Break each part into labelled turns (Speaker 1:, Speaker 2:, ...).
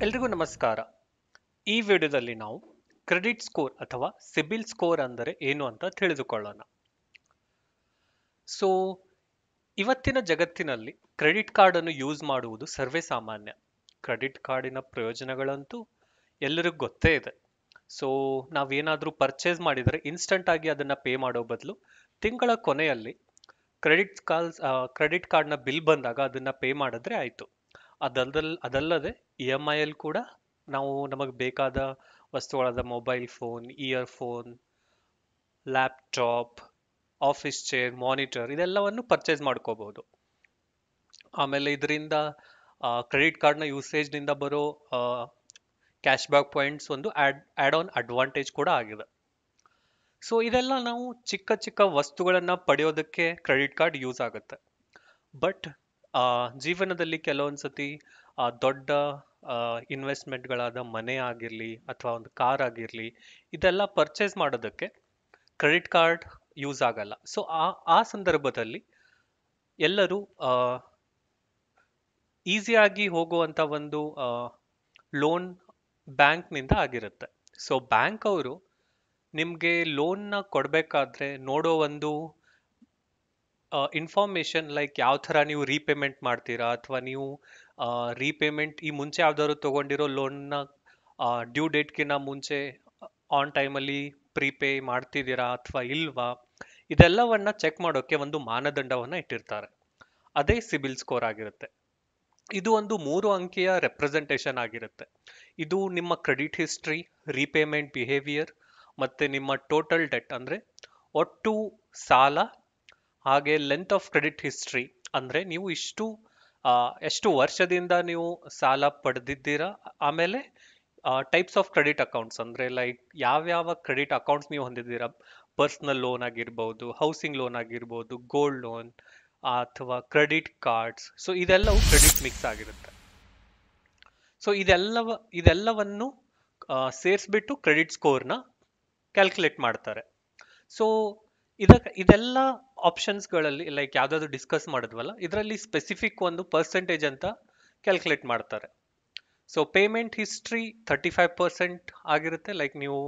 Speaker 1: ಎಲ್ರಿಗೂ ನಮಸ್ಕಾರ. ಈ ವಿಡಿಯೋದಲ್ಲಿ ನಾವು ಕ್ರೆಡಿಟ್ ಸ್ಕೋರ್ ಅಥವಾ ಸಿಬಿಲ್ ಸ್ಕೋರ್ ಅಂದರೆ ಏನು ಅಂತ ತಿಳಿದುಕೊಳ್ಳೋಣ. ಸೊ ಇವತ್ತಿನ ಜಗತ್ತಿನಲ್ಲಿ ಕ್ರೆಡಿಟ್ ಕಾರ್ಡ್ ಅನ್ನು ಯೂಸ್ ಮಾಡುವುದು ಸರ್ವೇ ಸಾಮಾನ್ಯ. ಕ್ರೆಡಿಟ್ ಕಾರ್ಡಿನ ಪ್ರಯೋಜನಗಳಂತೂ ಎಲ್ಲರಿಗೂ ಗೊತ್ತೇ ಇದೆ. ಸೊ ನಾವೇನಾದರೂ ಪರ್ಚೇಸ್ ಮಾಡಿದರೆ ಇನ್ಸ್ಟಂಟ್ ಆಗಿ ಅದನ್ನು ಪೇ ಮಾಡೋ ಬದಲು ತಿಂಗಳ ಕೊನೆಯಲ್ಲಿ ಕ್ರೆಡಿಟ್ ಕಾರ್ಡ್ನ ಬಿಲ್ ಬಂದಾಗ ಅದನ್ನು ಪೇ ಮಾಡಿದ್ರೆ ಆಯಿತು. ಅದಲ್ಲದೆ EMI ಅಲ್ಲಿ ಕೂಡ ನಾವು ನಮಗೆ ಬೇಕಾದ ವಸ್ತುಗಳಾದ mobile phone, earphone, laptop, office chair, monitor ಇದೆಲ್ಲವನ್ನು ಪರ್ಚೇಸ್ ಮಾಡ್ಕೋಬಹುದು. ಆಮೇಲೆ ಇದರಿಂದ ಕ್ರೆಡಿಟ್ ಕಾರ್ಡ್ನ ಯೂಸೇಜ್ನಿಂದ ಬರೋ ಕ್ಯಾಶ್ ಬ್ಯಾಕ್ ಪಾಯಿಂಟ್ಸ್ ಒಂದು ಆಡ್ ಆನ್ ಅಡ್ವಾಂಟೇಜ್ ಕೂಡ ಆಗಿದೆ. ಸೊ ಇದೆಲ್ಲ ನಾವು ಚಿಕ್ಕ ಚಿಕ್ಕ ವಸ್ತುಗಳನ್ನು ಪಡೆಯೋದಕ್ಕೆ ಕ್ರೆಡಿಟ್ ಕಾರ್ಡ್ ಯೂಸ್ ಆಗುತ್ತೆ. ಬಟ್ ಜೀವನದಲ್ಲಿ ಕೆಲವೊಂದ್ಸತಿ ದೊಡ್ಡ ಇನ್ವೆಸ್ಟ್ಮೆಂಟ್ಗಳಾದ ಮನೆ ಆಗಿರಲಿ ಅಥವಾ ಒಂದು ಕಾರ್ ಆಗಿರಲಿ ಇದೆಲ್ಲ ಪರ್ಚೇಸ್ ಮಾಡೋದಕ್ಕೆ ಕ್ರೆಡಿಟ್ ಕಾರ್ಡ್ ಯೂಸ್ ಆಗಲ್ಲ. ಸೊ ಆ ಸಂದರ್ಭದಲ್ಲಿ ಎಲ್ಲರೂ ಈಸಿಯಾಗಿ ಹೋಗುವಂಥ ಒಂದು ಲೋನ್ ಬ್ಯಾಂಕ್ನಿಂದ ಆಗಿರುತ್ತೆ. ಸೊ ಬ್ಯಾಂಕ್ ಅವರು ನಿಮಗೆ ಲೋನ್ನ ಕೊಡಬೇಕಾದ್ರೆ ನೋಡೋ ಒಂದು ಇನ್ಫಾರ್ಮೇಶನ್ ಲೈಕ್ ಯಾವ ಥರ ನೀವು ರೀಪೇಮೆಂಟ್ ಮಾಡ್ತೀರಾ ಅಥವಾ ನೀವು ರೀಪೇಮೆಂಟ್ ಈ ಮುಂಚೆ ಯಾವ್ದಾದ್ರು ತೊಗೊಂಡಿರೋ ಲೋನ್ನ ಡ್ಯೂ ಡೇಟ್ಗಿನ್ನ ಮುಂಚೆ ಆನ್ ಟೈಮಲ್ಲಿ ಪ್ರೀಪೇ ಮಾಡ್ತಿದ್ದೀರಾ ಅಥವಾ ಇಲ್ವಾ, ಇದೆಲ್ಲವನ್ನ ಚೆಕ್ ಮಾಡೋಕ್ಕೆ ಒಂದು ಮಾನದಂಡವನ್ನು ಇಟ್ಟಿರ್ತಾರೆ. ಅದೇ ಸಿಬಿಲ್ ಸ್ಕೋರ್ ಆಗಿರುತ್ತೆ. ಇದು ಒಂದು 3 ಅಂಕಿಯ ರೆಪ್ರೆಸೆಂಟೇಷನ್ ಆಗಿರುತ್ತೆ. ಇದು ನಿಮ್ಮ ಕ್ರೆಡಿಟ್ ಹಿಸ್ಟ್ರಿ, ರೀಪೇಮೆಂಟ್ ಬಿಹೇವಿಯರ್ ಮತ್ತು ನಿಮ್ಮ ಟೋಟಲ್ ಡೆಟ್ ಅಂದರೆ ಒಟ್ಟು ಸಾಲ, ಹಾಗೆ ಲೆಂತ್ ಆಫ್ ಕ್ರೆಡಿಟ್ ಹಿಸ್ಟ್ರಿ ಅಂದರೆ ನೀವು ಎಷ್ಟು ವರ್ಷದಿಂದ ನೀವು ಸಾಲ ಪಡೆದಿದ್ದೀರಾ, ಆಮೇಲೆ ಟೈಪ್ಸ್ ಆಫ್ ಕ್ರೆಡಿಟ್ ಅಕೌಂಟ್ಸ್ ಅಂದರೆ ಲೈಕ್ ಯಾವ್ಯಾವ ಕ್ರೆಡಿಟ್ ಅಕೌಂಟ್ಸ್ ನೀವು ಹೊಂದಿದ್ದೀರಾ. ಪರ್ಸ್ನಲ್ ಲೋನ್ ಆಗಿರ್ಬೋದು, ಹೌಸಿಂಗ್ ಲೋನ್ ಆಗಿರ್ಬೋದು, ಗೋಲ್ಡ್ ಲೋನ್ ಅಥವಾ ಕ್ರೆಡಿಟ್ ಕಾರ್ಡ್ಸ್. ಸೊ ಇದೆಲ್ಲವೂ ಕ್ರೆಡಿಟ್ ಮಿಕ್ಸ್ ಆಗಿರುತ್ತೆ. ಸೊ ಇದೆಲ್ಲವನ್ನು ಸೇರಿಸ್ಬಿಟ್ಟು ಕ್ರೆಡಿಟ್ ಸ್ಕೋರ್ನ ಕ್ಯಾಲ್ಕುಲೇಟ್ ಮಾಡ್ತಾರೆ. ಸೊ ಇದೆಲ್ಲ ಆಪ್ಷನ್ಸ್ಗಳಲ್ಲಿ ಲೈಕ್ ಯಾವುದಾದ್ರು ಡಿಸ್ಕಸ್ ಮಾಡಿದ್ವಲ್ಲ, ಇದರಲ್ಲಿ ಸ್ಪೆಸಿಫಿಕ್ ಒಂದು ಪರ್ಸೆಂಟೇಜ್ ಅಂತ ಕ್ಯಾಲ್ಕುಲೇಟ್ ಮಾಡ್ತಾರೆ. ಸೊ ಪೇಮೆಂಟ್ ಹಿಸ್ಟ್ರಿ 35% ಆಗಿರುತ್ತೆ. ಲೈಕ್ ನೀವು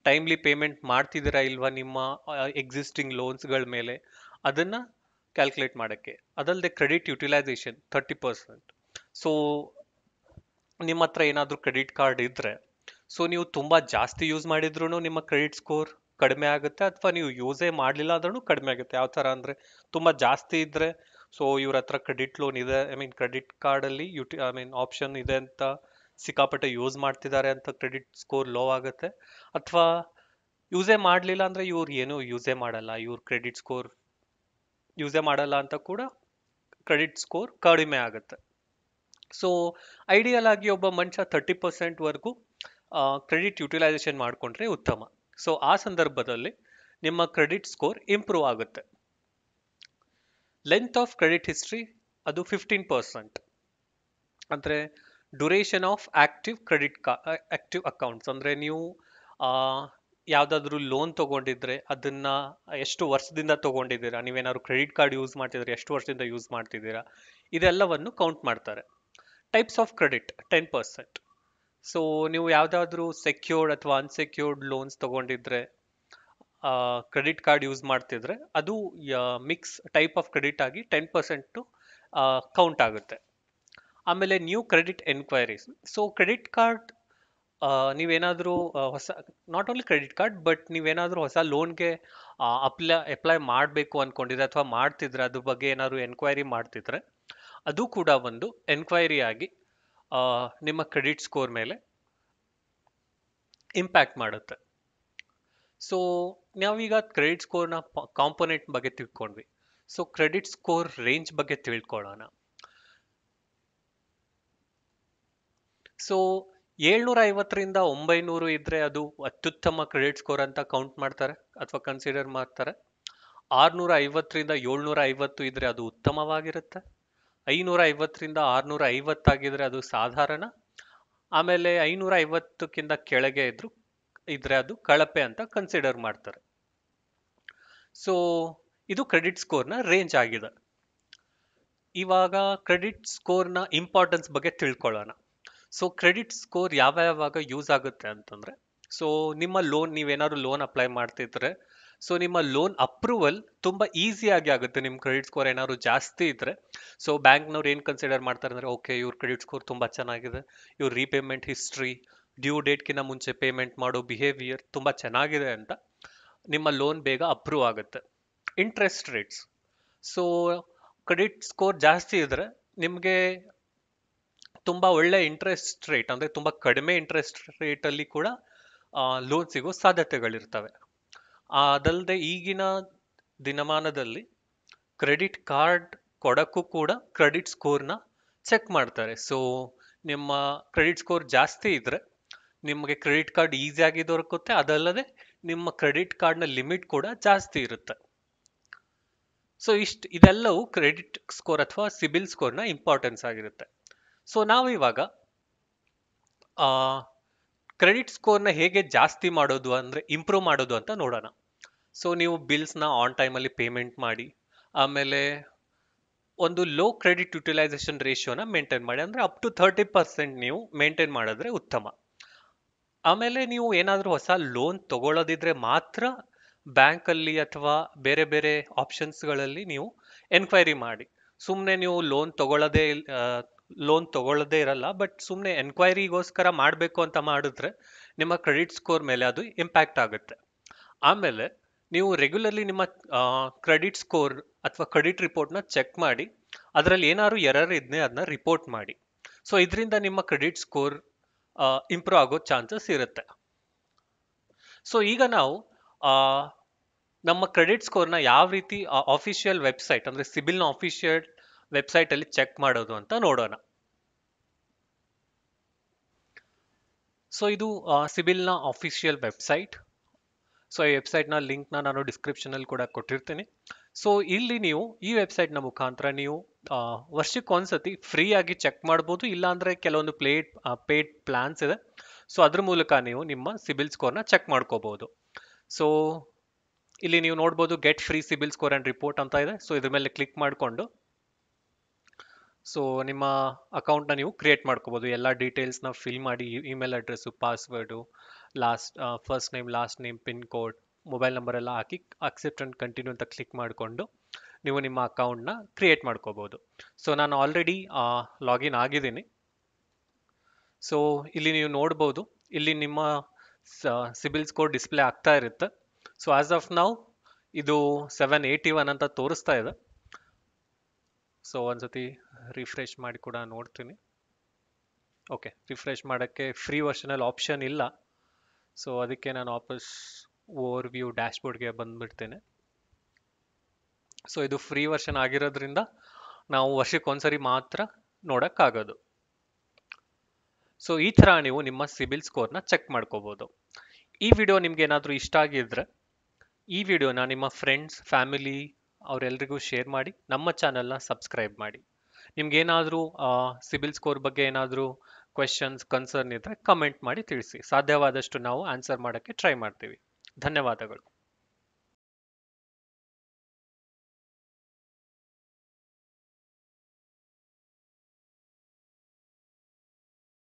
Speaker 1: ಟೈಮ್ಲಿ ಪೇಮೆಂಟ್ ಮಾಡ್ತಿದ್ದೀರಾ ಇಲ್ವಾ ನಿಮ್ಮ ಎಕ್ಸಿಸ್ಟಿಂಗ್ ಲೋನ್ಸ್ಗಳ ಮೇಲೆ, ಅದನ್ನು ಕ್ಯಾಲ್ಕುಲೇಟ್ ಮಾಡೋಕ್ಕೆ. ಅದಲ್ಲದೆ ಕ್ರೆಡಿಟ್ ಯುಟಿಲೈಸೇಷನ್ 30%. ಸೊ ನಿಮ್ಮ ಹತ್ರ ಏನಾದರೂ ಕ್ರೆಡಿಟ್ ಕಾರ್ಡ್ ಇದ್ದರೆ, ಸೊ ನೀವು ತುಂಬ ಜಾಸ್ತಿ ಯೂಸ್ ಮಾಡಿದ್ರೂ ನಿಮ್ಮ ಕ್ರೆಡಿಟ್ ಸ್ಕೋರ್ ಕಡಿಮೆ ಆಗುತ್ತೆ, ಅಥವಾ ನೀವು ಯೂಸೇ ಮಾಡಲಿಲ್ಲ ಅಂದ್ರೂ ಕಡಿಮೆ ಆಗುತ್ತೆ. ಯಾವ ಥರ ಅಂದರೆ ತುಂಬ ಜಾಸ್ತಿ ಇದ್ದರೆ, ಸೊ ಇವ್ರ ಹತ್ರ ಕ್ರೆಡಿಟ್ ಲೋನ್ ಇದೆ, ಕ್ರೆಡಿಟ್ ಕಾರ್ಡಲ್ಲಿ ಆಪ್ಷನ್ ಇದೆ ಅಂತ ಸಿಕ್ಕಾಪಟ್ಟೆ ಯೂಸ್ ಮಾಡ್ತಿದ್ದಾರೆ ಅಂತ ಕ್ರೆಡಿಟ್ ಸ್ಕೋರ್ ಲೋ ಆಗುತ್ತೆ. ಅಥವಾ ಯೂಸೇ ಮಾಡಲಿಲ್ಲ ಅಂದರೆ ಇವ್ರು ಏನೂ ಯೂಸೇ ಮಾಡಲ್ಲ, ಇವ್ರ ಕ್ರೆಡಿಟ್ ಸ್ಕೋರ್ ಯೂಸೇ ಮಾಡಲ್ಲ ಅಂತ ಕೂಡ ಕ್ರೆಡಿಟ್ ಸ್ಕೋರ್ ಕಡಿಮೆ ಆಗುತ್ತೆ. ಸೊ ಐಡಿಯಲ್ ಆಗಿ ಒಬ್ಬ ಮನುಷ್ಯ 30%ವರೆಗೂ ಕ್ರೆಡಿಟ್ ಯುಟಿಲೈಸೇಷನ್ ಮಾಡಿಕೊಂಡ್ರೆ ಉತ್ತಮ. ಸೊ ಆ ಸಂದರ್ಭದಲ್ಲಿ ನಿಮ್ಮ ಕ್ರೆಡಿಟ್ ಸ್ಕೋರ್ ಇಂಪ್ರೂವ್ ಆಗುತ್ತೆ. ಲೆಂತ್ ಆಫ್ ಕ್ರೆಡಿಟ್ ಹಿಸ್ಟ್ರಿ ಅದು 15%. ಅಂದರೆ ಡ್ಯೂರೇಷನ್ ಆಫ್ ಆಕ್ಟಿವ್ ಅಕೌಂಟ್ಸ್ ಅಂದರೆ ನೀವು ಯಾವುದಾದ್ರೂ ಲೋನ್ ತೊಗೊಂಡಿದ್ರೆ ಅದನ್ನು ಎಷ್ಟು ವರ್ಷದಿಂದ ತೊಗೊಂಡಿದ್ದೀರಾ, ನೀವೇನಾದ್ರು ಕ್ರೆಡಿಟ್ ಕಾರ್ಡ್ ಯೂಸ್ ಮಾಡ್ತಿದ್ರೆ ಎಷ್ಟು ವರ್ಷದಿಂದ ಯೂಸ್ ಮಾಡ್ತಿದ್ದೀರಾ, ಇದೆಲ್ಲವನ್ನು ಕೌಂಟ್ ಮಾಡ್ತಾರೆ. Types of credit 10%. ಸೊ ನೀವು ಯಾವುದಾದ್ರೂ ಸೆಕ್ಯೂರ್ಡ್ ಅಥವಾ ಅನ್ಸೆಕ್ಯೂರ್ಡ್ ಲೋನ್ಸ್ ತೊಗೊಂಡಿದ್ರೆ, ಕ್ರೆಡಿಟ್ ಕಾರ್ಡ್ ಯೂಸ್ ಮಾಡ್ತಿದ್ರೆ, ಅದು ಮಿಕ್ಸ್ ಟೈಪ್ ಆಫ್ ಕ್ರೆಡಿಟ್ ಆಗಿ 10% ಕೌಂಟ್ ಆಗುತ್ತೆ. ಆಮೇಲೆ new credit enquiries. So credit card ನೀವೇನಾದರೂ ಹೊಸ, not only credit card but ನೀವೇನಾದರೂ ಹೊಸ ಲೋನ್ಗೆ ಅಪ್ಲೈ ಮಾಡಬೇಕು ಅಂದ್ಕೊಂಡಿದ್ರೆ ಅಥವಾ ಮಾಡ್ತಿದ್ರೆ, ಅದ್ರ ಬಗ್ಗೆ ಏನಾದ್ರು ಎನ್ಕ್ವೈರಿ ಮಾಡ್ತಿದ್ರೆ, ಅದು ಕೂಡ ಒಂದು ಎನ್ಕ್ವೈರಿ ಆಗಿ ನಿಮ್ಮ ಕ್ರೆಡಿಟ್ ಸ್ಕೋರ್ ಮೇಲೆ ಇಂಪ್ಯಾಕ್ಟ್ ಮಾಡುತ್ತೆ. ಸೊ ನಾವೀಗ ಕ್ರೆಡಿಟ್ ಸ್ಕೋರ್ನ ಕಾಂಪೊನೆಂಟ್ ಬಗ್ಗೆ ತಿಳ್ಕೊಂಡ್ವಿ. ಸೊ ಕ್ರೆಡಿಟ್ ಸ್ಕೋರ್ ರೇಂಜ್ ಬಗ್ಗೆ ತಿಳ್ಕೊಳ್ಳೋಣ. ಸೊ 750ರಿಂದ 900 ಇದ್ರೆ ಅದು ಅತ್ಯುತ್ತಮ ಕ್ರೆಡಿಟ್ ಸ್ಕೋರ್ ಅಂತ ಕೌಂಟ್ ಮಾಡ್ತಾರೆ ಅಥವಾ ಕನ್ಸಿಡರ್ ಮಾಡ್ತಾರೆ. 650ರಿಂದ 750 ಇದ್ರೆ ಅದು ಉತ್ತಮವಾಗಿರುತ್ತೆ. 550ರಿಂದ 650 ಆಗಿದ್ರೆ ಅದು ಸಾಧಾರಣ. ಆಮೇಲೆ 550ಕ್ಕಿಂತ ಕೆಳಗೆ ಇದ್ರೆ ಅದು ಕಳಪೆ ಅಂತ ಕನ್ಸಿಡರ್ ಮಾಡ್ತಾರೆ. ಸೊ ಇದು ಕ್ರೆಡಿಟ್ ಸ್ಕೋರ್ನ ರೇಂಜ್ ಆಗಿದೆ. ಇವಾಗ ಕ್ರೆಡಿಟ್ ಸ್ಕೋರ್ನ ಇಂಪಾರ್ಟೆನ್ಸ್ ಬಗ್ಗೆ ತಿಳ್ಕೊಳ್ಳೋಣ. ಸೊ ಕ್ರೆಡಿಟ್ ಸ್ಕೋರ್ ಯಾವಾಗ ಯೂಸ್ ಆಗುತ್ತೆ ಅಂತಂದ್ರೆ, ಸೊ ನಿಮ್ಮ ಲೋನ್, ನೀವೇನಾದ್ರು ಲೋನ್ ಅಪ್ಲೈ ಮಾಡ್ತಿದ್ರೆ, ಸೊ ನಿಮ್ಮ ಲೋನ್ ಅಪ್ರೂವಲ್ ತುಂಬಾ ಈಸಿಯಾಗಿ ಆಗುತ್ತೆ ನಿಮ್ ಕ್ರೆಡಿಟ್ ಸ್ಕೋರ್ ಏನಾದ್ರು ಜಾಸ್ತಿ ಇದ್ರೆ. ಸೊ ಬ್ಯಾಂಕ್ನವ್ರು ಏನ್ ಕನ್ಸಿಡರ್ ಮಾಡ್ತಾರೆ ಅಂದ್ರೆ, ಓಕೆ ಇವ್ರ ಕ್ರೆಡಿಟ್ ಸ್ಕೋರ್ ತುಂಬಾ ಚೆನ್ನಾಗಿದೆ, ಇವ್ರ ರೀಪೇಮೆಂಟ್ ಹಿಸ್ಟ್ರಿ, ಡ್ಯೂ ಡೇಟ್ಕಿಂತ ಮುಂಚೆ ಪೇಮೆಂಟ್ ಮಾಡೋ ಬಿಹೇವಿಯರ್ ತುಂಬಾ ಚೆನ್ನಾಗಿದೆ ಅಂತ ನಿಮ್ಮ ಲೋನ್ ಬೇಗ ಅಪ್ರೂವ್ ಆಗುತ್ತೆ. Interest rates, so credit score ಜಾಸ್ತಿ ಇದ್ರೆ ನಿಮಗೆ ತುಂಬಾ ಒಳ್ಳೆ ಇಂಟ್ರೆಸ್ಟ್ ರೇಟ್, ಅಂದ್ರೆ ತುಂಬಾ ಕಡಿಮೆ ಇಂಟ್ರೆಸ್ಟ್ ರೇಟ್ ಅಲ್ಲಿ ಕೂಡ ಲೋನ್ ಸಿಗೋ ಸಾಧ್ಯತೆಗಳಿರ್ತವೆ. ಅದಲ್ಲದೆ ಈಗಿನ ದಿನಮಾನದಲ್ಲಿ ಕ್ರೆಡಿಟ್ ಕಾರ್ಡ್ ಕೊಡಕ್ಕೂ ಕೂಡ ಕ್ರೆಡಿಟ್ ಸ್ಕೋರ್ನ ಚೆಕ್ ಮಾಡ್ತಾರೆ. ಸೊ ನಿಮ್ಮ ಕ್ರೆಡಿಟ್ ಸ್ಕೋರ್ ಜಾಸ್ತಿ ಇದ್ರೆ ನಿಮಗೆ ಕ್ರೆಡಿಟ್ ಕಾರ್ಡ್ ಈಸಿಯಾಗಿ ದೊರಕುತ್ತೆ, ಅದಲ್ಲದೆ ನಿಮ್ಮ ಕ್ರೆಡಿಟ್ ಕಾರ್ಡ್ನ ಲಿಮಿಟ್ ಕೂಡ ಜಾಸ್ತಿ ಇರುತ್ತೆ. ಸೊ ಇದೆಲ್ಲವೂ ಕ್ರೆಡಿಟ್ ಸ್ಕೋರ್ ಅಥವಾ ಸಿಬಿಲ್ ಸ್ಕೋರ್ನ ಇಂಪಾರ್ಟೆನ್ಸ್ ಆಗಿರುತ್ತೆ. ಸೊ ನಾವು ಇವಾಗ ಕ್ರೆಡಿಟ್ ಸ್ಕೋರ್ನ ಹೇಗೆ ಜಾಸ್ತಿ ಮಾಡೋದು, ಅಂದ್ರೆ ಇಂಪ್ರೂವ್ ಮಾಡೋದು ಅಂತ ನೋಡೋಣ. ಸೊ ನೀವು ಬಿಲ್ಸ್ನ ಆನ್ ಟೈಮಲ್ಲಿ ಪೇಮೆಂಟ್ ಮಾಡಿ, ಆಮೇಲೆ ಒಂದು ಲೋ ಕ್ರೆಡಿಟ್ ಯುಟಿಲೈಸೇಷನ್ ರೇಷಿಯೋನ ಮೇಂಟೈನ್ ಮಾಡಿ, ಅಂದ್ರೆ ಅಪ್ ಟು 30% ನೀವು ಮೇಂಟೈನ್ ಮಾಡಿದ್ರೆ ಉತ್ತಮ. ಆಮೇಲೆ ನೀವು ಏನಾದರೂ ಹೊಸ ಲೋನ್ ತಗೊಳ್ಳೋದಿದ್ರೆ ಮಾತ್ರ ಬ್ಯಾಂಕಲ್ಲಿ ಅಥವಾ ಬೇರೆ ಬೇರೆ ಆಪ್ಷನ್ಸ್ಗಳಲ್ಲಿ ನೀವು ಎನ್ಕ್ವೈರಿ ಮಾಡಿ. ಸುಮ್ಮನೆ ನೀವು ಲೋನ್ ತಗೊಳ್ಳೋದೇ ಇರಲ್ಲ, ಬಟ್ ಸುಮ್ಮನೆ ಎನ್ಕ್ವೈರಿಗೋಸ್ಕರ ಮಾಡಬೇಕು ಅಂತ ಮಾಡಿದ್ರೆ ನಿಮ್ಮ ಕ್ರೆಡಿಟ್ ಸ್ಕೋರ್ ಮೇಲೆ ಅದು ಇಂಪ್ಯಾಕ್ಟ್ ಆಗುತ್ತೆ. ಆಮೇಲೆ ನೀವು ರೆಗ್ಯುಲರ್ಲಿ ನಿಮ್ಮ ಕ್ರೆಡಿಟ್ ಸ್ಕೋರ್ ಅಥವಾ ಕ್ರೆಡಿಟ್ ರಿಪೋರ್ಟ್ನ ಚೆಕ್ ಮಾಡಿ, ಅದರಲ್ಲಿ ಏನಾದ್ರು ಎರರ್ ಇದ್ನೇ ಅದನ್ನ ರಿಪೋರ್ಟ್ ಮಾಡಿ. ಸೊ ಇದರಿಂದ ನಿಮ್ಮ ಕ್ರೆಡಿಟ್ ಸ್ಕೋರ್ ಇಂಪ್ರೂವ್ ಆಗೋ ಚಾನ್ಸಸ್ ಇರುತ್ತೆ. ಸೊ ಈಗ ನಾವು ನಮ್ಮ ಕ್ರೆಡಿಟ್ ಸ್ಕೋರ್ನ ಯಾವ ರೀತಿ ಆಫಿಷಿಯಲ್ ವೆಬ್ಸೈಟ್, ಅಂದ್ರೆ ಸಿಬಿಲ್ನ ಆಫಿಷಿಯಲ್ ವೆಬ್ಸೈಟ್ ಅಲ್ಲಿ ಚೆಕ್ ಮಾಡೋದು ಅಂತ ನೋಡೋಣ. ಸೊ ಇದು ಸಿಬಿಲ್ನ ಆಫಿಷಿಯಲ್ ವೆಬ್ಸೈಟ್. ಸೊ ಈ ವೆಬ್ಸೈಟ್ನ ಲಿಂಕ್ನ ನಾನು ಡಿಸ್ಕ್ರಿಪ್ಷನ್ ಅಲ್ಲಿ ಕೂಡ ಕೊಟ್ಟಿರ್ತೀನಿ. ಸೊ ಇಲ್ಲಿ ನೀವು ಈ ವೆಬ್ಸೈಟ್ನ ಮುಖಾಂತರ ನೀವು ವರ್ಷಕ್ಕೊಂದ್ಸತಿ ಫ್ರೀ ಆಗಿ ಚೆಕ್ ಮಾಡ್ಬೋದು, ಇಲ್ಲಾಂದ್ರೆ ಕೆಲವೊಂದು ಪೇಡ್ ಪ್ಲಾನ್ಸ್ ಇದೆ. ಸೊ ಅದ್ರ ಮೂಲಕ ನೀವು ನಿಮ್ಮ ಸಿಬಿಲ್ ಸ್ಕೋರ್ನ ಚೆಕ್ ಮಾಡ್ಕೋಬಹುದು. ಸೊ ಇಲ್ಲಿ ನೀವು ನೋಡ್ಬೋದು get free CIBIL score and report ಅಂತ ಇದೆ. ಸೊ ಇದ್ರ ಮೇಲೆ ಕ್ಲಿಕ್ ಮಾಡಿಕೊಂಡು ಸೊ ನಿಮ್ಮ ಅಕೌಂಟ್ನ ನೀವು ಕ್ರಿಯೇಟ್ ಮಾಡ್ಕೋಬಹುದು. ಎಲ್ಲ ಡೀಟೇಲ್ಸ್ನ ಫಿಲ್ ಮಾಡಿ, email address, password, first name, last name, pin code, mobile number ಎಲ್ಲ ಹಾಕಿ ಅಕ್ಸೆಪ್ಟ್ ಅಂಡ್ ಕಂಟಿನ್ಯೂ ಅಂತ ಕ್ಲಿಕ್ ಮಾಡಿಕೊಂಡು ನೀವು ನಿಮ್ಮ ಅಕೌಂಟ್ನ ಕ್ರಿಯೇಟ್ ಮಾಡ್ಕೋಬಹುದು. ಸೊ ನಾನು ಆಲ್ರೆಡಿ ಲಾಗಿನ್ ಆಗಿದ್ದೀನಿ. ಸೊ ಇಲ್ಲಿ ನೀವು ನೋಡ್ಬೋದು, ಇಲ್ಲಿ ನಿಮ್ಮ ಸಿಬಿಲ್ ಸ್ಕೋರ್ ಡಿಸ್ಪ್ಲೇ ಆಗ್ತಾ ಇರುತ್ತೆ. ಸೊ ಆಸ್ ಆಫ್ ನೌ ಇದು 781 ಅಂತ ತೋರಿಸ್ತಾ ಇದೆ. ಸೊ ಒಂದ್ಸತಿ ರಿಫ್ರೆಶ್ ಮಾಡಿ ಕೂಡ ನೋಡ್ತೀನಿ. ಓಕೆ, ರಿಫ್ರೆಶ್ ಮಾಡೋಕ್ಕೆ ಫ್ರೀ ವರ್ಷನಲ್ಲಿ ಆಪ್ಷನ್ ಇಲ್ಲ. ಸೊ ಅದಕ್ಕೆ ನಾನು ವಾಪಸ್ ಓವರ್ ವ್ಯೂ ಡ್ಯಾಶ್ಬೋರ್ಡ್ಗೆ ಬಂದ್ಬಿಡ್ತೇನೆ. ಸೊ ಇದು ಫ್ರೀ ವರ್ಷನ್ ಆಗಿರೋದ್ರಿಂದ ನಾವು ವರ್ಷಕ್ಕೊಂದ್ಸರಿ ಮಾತ್ರ ನೋಡೋಕ್ಕಾಗೋದು. ಸೊ ಈ ಥರ ನೀವು ನಿಮ್ಮ ಸಿಬಿಲ್ ಸ್ಕೋರ್ನ ಚೆಕ್ ಮಾಡ್ಕೋಬೋದು. ಈ ವಿಡಿಯೋ ನಿಮ್ಗೆ ಏನಾದರೂ ಇಷ್ಟ ಆಗಿದ್ರೆ ಈ ವಿಡಿಯೋನ ನಿಮ್ಮ ಫ್ರೆಂಡ್ಸ್, ಫ್ಯಾಮಿಲಿ ಅವರೆಲ್ಲರಿಗೂ ಶೇರ್ ಮಾಡಿ, ನಮ್ಮ ಚಾನಲ್ನ ಸಬ್ಸ್ಕ್ರೈಬ್ ಮಾಡಿ. ನಿಮ್ಗೇನಾದರೂ ಸಿಬಿಲ್ ಸ್ಕೋರ್ ಬಗ್ಗೆ ಏನಾದರೂ ಕ್ವೆಶನ್ಸ್, ಕನ್ಸರ್ನ್ ಇದ್ದರೆ ಕಮೆಂಟ್ ಮಾಡಿ ತಿಳಿಸಿ. ಸಾಧ್ಯವಾದಷ್ಟು ನಾವು ಆನ್ಸರ್ ಮಾಡೋಕ್ಕೆ ಟ್ರೈ ಮಾಡ್ತೀವಿ. ಧನ್ಯವಾದಗಳು.